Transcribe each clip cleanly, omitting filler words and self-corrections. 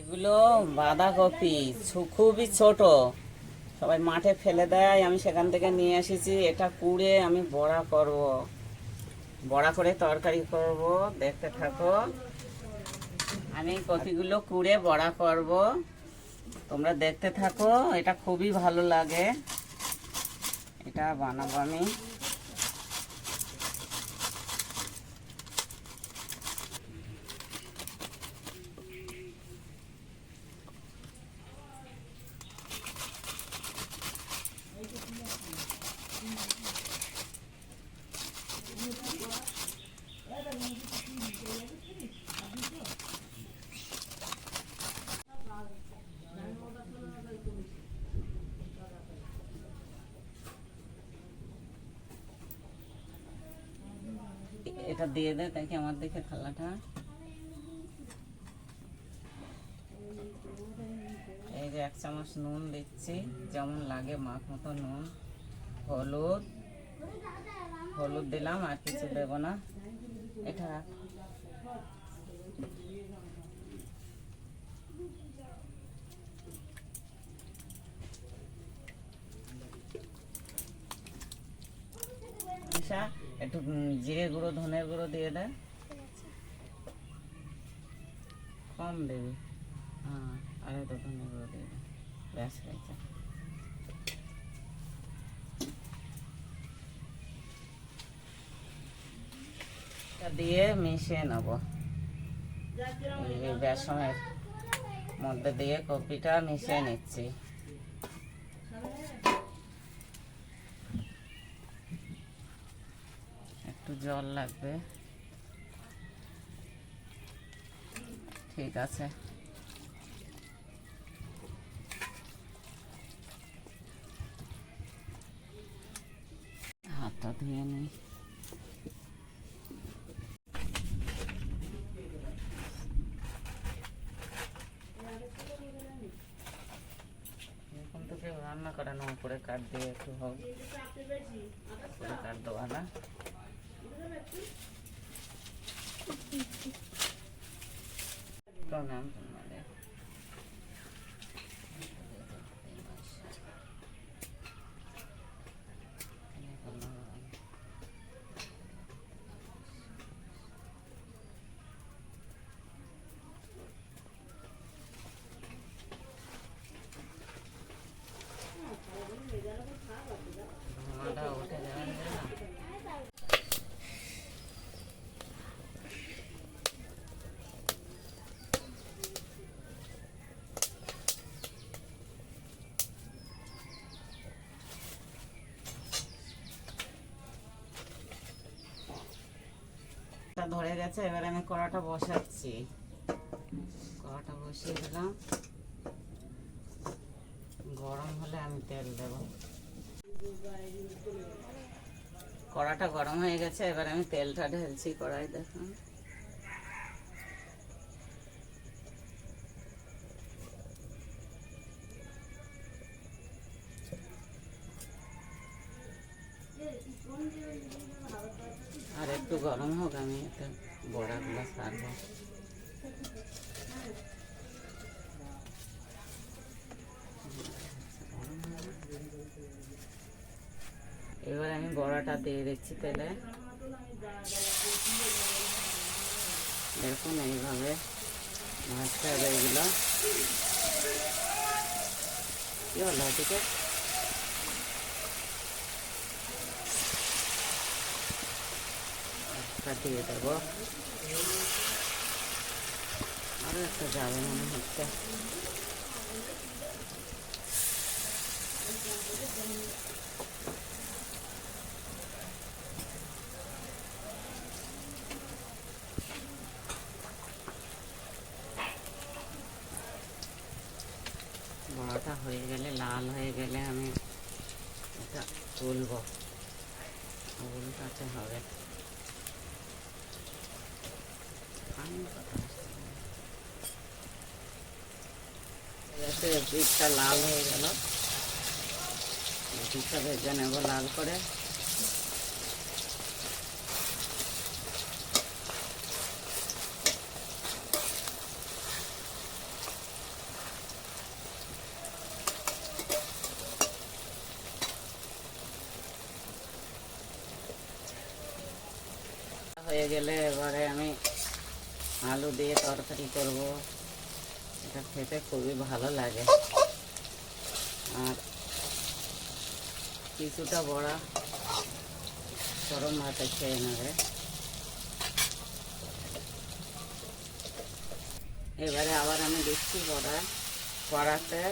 এগুলো বাঁধাকপি খুবই ছোট, সবাই মাঠে ফেলে দেয়, আমি সেখান থেকে নিয়ে এসেছি। এটা কুড়ে আমি বড়া করব, বড়া করে তরকারি করব। দেখতে থাকো, আমি কপিগুলো কুড়ে বড়া করব, তোমরা দেখতে থাকো। এটা খুবই ভালো লাগে, এটা বানাবো আমি। এটা দিয়ে দে, দেখি আমার দেখে থালাটা। এই যে 1 চামচ নুন দিচ্ছি, যেমন লাগে মাখ মতো নুন। হলুদ হলুদ দিলাম, আর কিছু দেব না। এটা একটু জিরে গুঁড়ো ধনের গুঁড়ো দিয়ে দেয়, কম দেবে। হ্যাঁ, আর একটু ধনের গুঁড়ো দিয়ে দেয়, ব্যাস হয়েছে। দিয়ে মিশিয়ে নেব, এই বেসনের মধ্যে দিয়ে কপিটা মিশিয়ে নিচ্ছি। একটু জল লাগবে, ঠিক আছে। হাতটা ধুয়ে নিই। এরকম তো কেউ রান্না করে না, উপরে কাঠ দিয়ে একটু হোক, উপরে কাঠ দেওয়া না। নাম তোমাদের উঠে যাওয়া না। ধরে গেছে, এবার আমি কড়াটা বসাচ্ছি। কড়াটা বসিয়ে দিলাম, গরম হলে আমি তেল দেব। কড়াটা গরম হয়ে গেছে, এবার আমি তেলটা ঢেলছি কড়াই। দেখুন, আর একটু গরম হোক, আমি একটা বড়াগুলো ছাড়বো। এবার আমি বড়াটা দিয়ে দিচ্ছি তেলে। দেখুন, এইভাবে ভাজতে হবে এগুলো। কি হলো এদিকে? দিয়ে দেবো, আরো একটা যাবে মনে হচ্ছে। বড়াটা হয়ে গেলে, লাল হয়ে গেলে আমি এটা তুলবো, উল্টাতে হবে। পিঠটা লাল হয়ে গেল, পিঠটা ভেজে নেব লাল করে। হয়ে গেলে এবারে আমি আলু দিয়ে তরকারি করব। এটা খেতে খুবই ভালো লাগে। আর কিছুটা বড়া গরম ভাতে খেয়ে নেবে। এবারে আবার আমি দিচ্ছি কড়াতে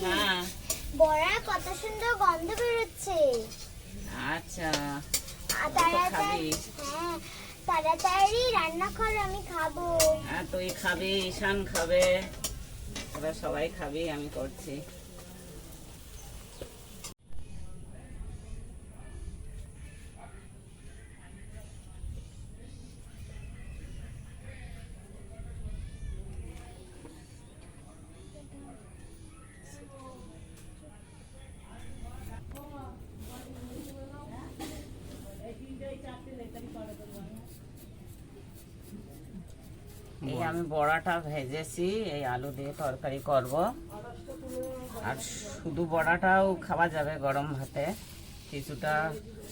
হ্যাঁ বড়ার কত সুন্দর গন্ধ বেরোচ্ছে। আচ্ছা তাড়াতাড়ি হ্যাঁ তাড়াতাড়ি রান্না কর, আমি খাবো। হ্যাঁ তুই খাবি, ঈশান খাবে, ওরা সবাই খাবি, আমি করছি। এই আমি বড়াটা ভেজেছি, এই আলু দিয়ে তরকারি করব। আর শুধু বড়াটাও খাওয়া যাবে গরম ভাতে, কিছুটা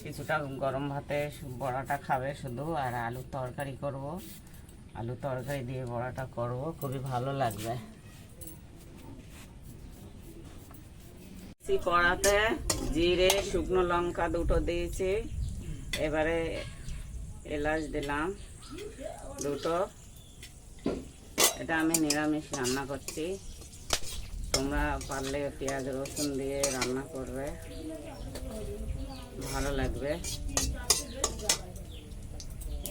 কিছুটা গরম ভাতে বড়াটা খাবে শুধু। আর আলু তরকারি করব, আলু তরকারি দিয়ে বড়াটা করব, খুবই ভালো লাগবে। কড়াতে জিরে শুকনো লঙ্কা দুটো দিয়েছি, এবারে এলাচ দিলাম দুটো। এটা আমি নিরামিষ রান্না করছি, তোমরা পারলে পেঁয়াজ রসুন দিয়ে রান্না করবে, ভালো লাগবে।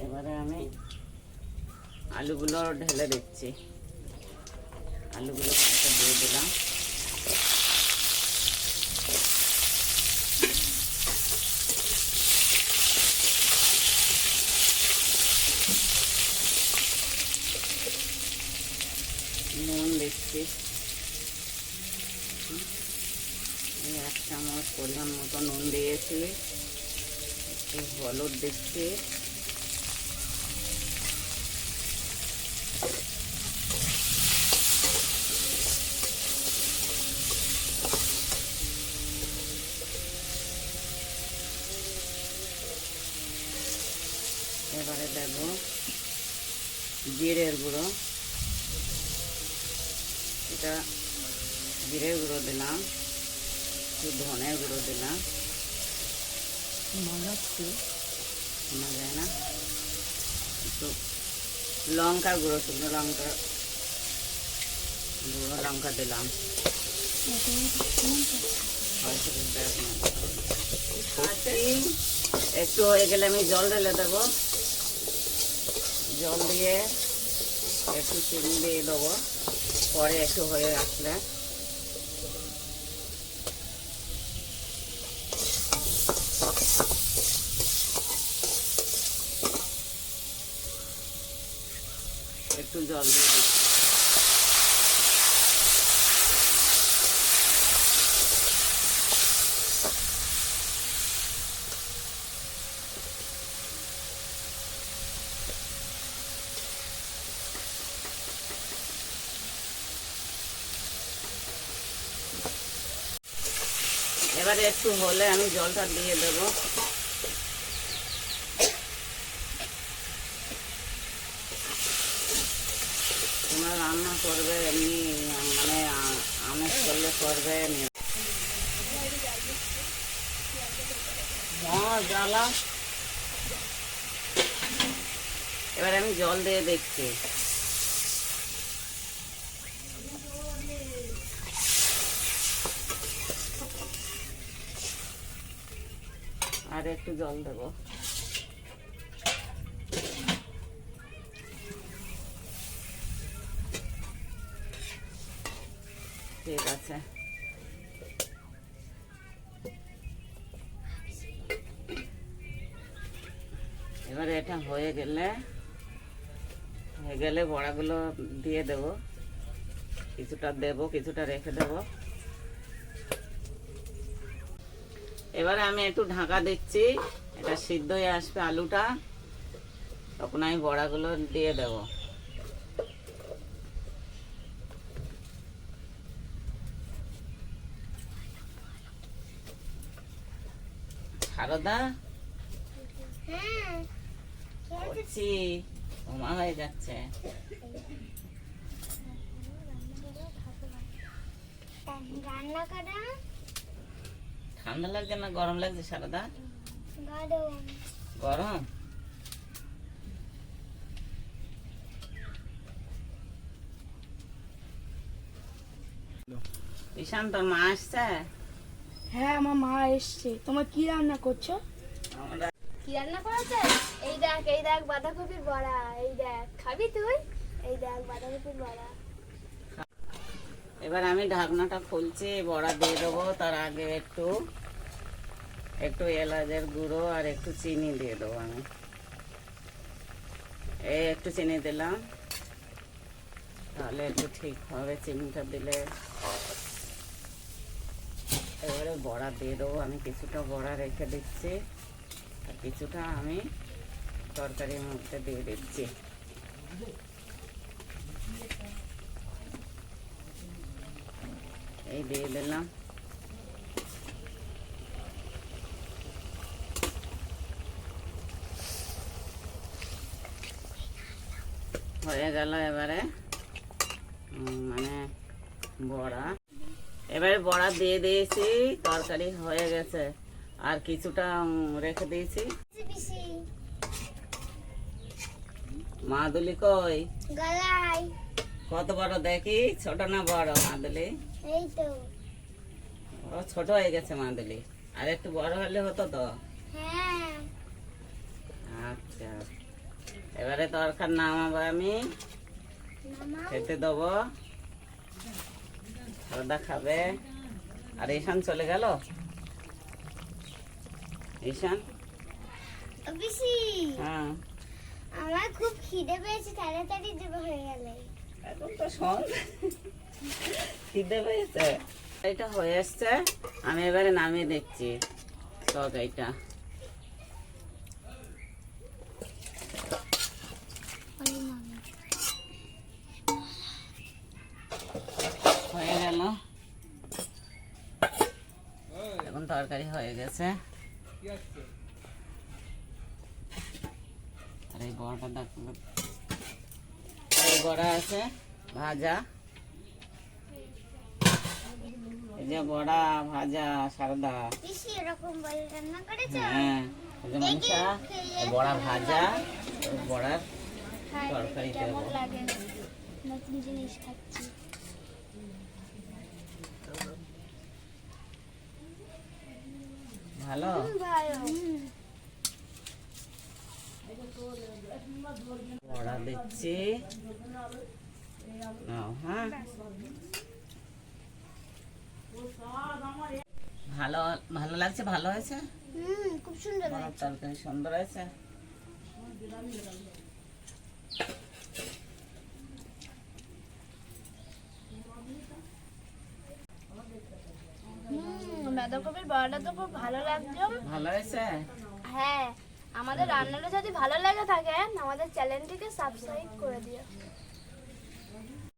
এবারে আমি আলুগুলো ঢেলে দিচ্ছি, আলুগুলো দিয়ে দিলাম। নুন দিচ্ছি, এই 1 চামচ পরিমাণ মতো নুন দিয়েছি। একটু হলুদ দিচ্ছি, এবারে দেব জিরের গুঁড়ো, এটা জিরের গুঁড়ো দিলাম, একটু ধনের গুঁড়ো দিলাম, শোনা যায় না, একটু লঙ্কার গুঁড়ো, শুকনো লঙ্কা গুঁড়ো লঙ্কা দিলাম। একটু হয়ে গেলে আমি জল ঢেলে দেবো, জল দিয়ে একটু চিনি দিয়ে দেবো, পরে একটু হয়ে আসলে। একটু জল দিয়ে দিচ্ছি। এবারে একটু হলে আমি জলটা দিয়ে দেব। তোমরা রান্না করবে এমনি মানে আমেজ করলে করবে। জ্বালা, এবারে আমি জল দিয়ে দেখছি। আর একটু জল দেব। ঠিক আছে, এবারে এটা হয়ে গেলে বড়াগুলো দিয়ে দেব, কিছুটা দেব, কিছুটা রেখে দেব। এবারে আমি একটু ঢাকা দিচ্ছি, এটা সিদ্ধ হয়ে আসবে আলুটা, তখন আমি বড়াগুলো দিয়ে দেব। সারদা হ্যাঁ করছি, ঘুমা হয়ে যাচ্ছে। রান্না করা ঠান্ডা লাগছে না গরম লাগছে সারদা? গরম। গরম। ঈশান, তোর মা আসছে? হ্যাঁ আমার মা এসছে। তোমার কি রান্না করছো? আমরা কি রান্না করেছে? এই দেখ বাঁধাকপির বড়া। এই দেখ, খাবি তুই? এই দেখ বাঁধাকপির বড়া। এবার আমি ঢাকনাটা খুলছি, বড়া দিয়ে দেবো। তার আগে একটু এলাচের গুঁড়ো আর একটু চিনি দিয়ে দেবো আমি। এই একটু চিনি দিলাম, তাহলে একটু ঠিক হবে চিনিটা দিলে। এবারে বড়া দিয়ে দেবো। আমি কিছুটা বড়া রেখে দিচ্ছি আর কিছুটা আমি তরকারির মধ্যে দিয়ে দিচ্ছি। এই দিয়ে দিলাম। হয়ে গেল এবারে মানে বড়া। এবারে বড়া দিয়ে দিয়েছি, তরকারি হয়ে গেছে। আর কিছুটা রেখে দিয়েছি। পিসি মাদুলি কই? গলাই। কত বড় দেখি, ছোট না বড় মাদুলি? এই তো। ও ছোট হয়ে গেছে মাদুলি, আর একটু বড় হলে হতো তো। হ্যাঁ আচ্ছা, এবারে তরকার নামাবো আমি, মামা খেতে দেবো। সারদা খাবে। আর ঈশান চলে গেল। ঈশান, ও পিসি, হ্যাঁ আমার খুব খিদে পেয়েছে, তাড়াতাড়ি দেবো হয়ে গেলে। এখন তো সন্ধ্যা, খিদে পেয়েছে। এটা হয়ে এসছে, আমি এবারে নামিয়ে দিচ্ছি তরকারিটা। হয়ে গেল, এখন তরকারি হয়ে গেছে। আর এই বড়াটা দেখো, এই বড়া আছে ভাজা, এই যে বড়া ভাজা সারদা। পিসি এরকম বলে রান্না করেছো? হ্যাঁ, এই যে মনীষা, এই বড়া ভাজা, ওই বড়ার তরকারি দেবো। কেমন লাগে? নতুন জিনিস খাচ্ছি। ভালো। ভালো। বড়া দিচ্ছি, নাও। হ্যাঁ, ভালো ভালো লাগছে, ভালো হয়েছে। খুব সুন্দর বড়ার লাগছে। তরকারি সুন্দর হয়েছে। বাঁধাকপির বড়াটা তো খুব ভালো লাগলো। ভালো হয়েছে। হ্যাঁ, আমাদের রান্নাটা যদি ভালো লেগে থাকে আমাদের চ্যানেলটিকে সাবস্ক্রাইব করে দিও।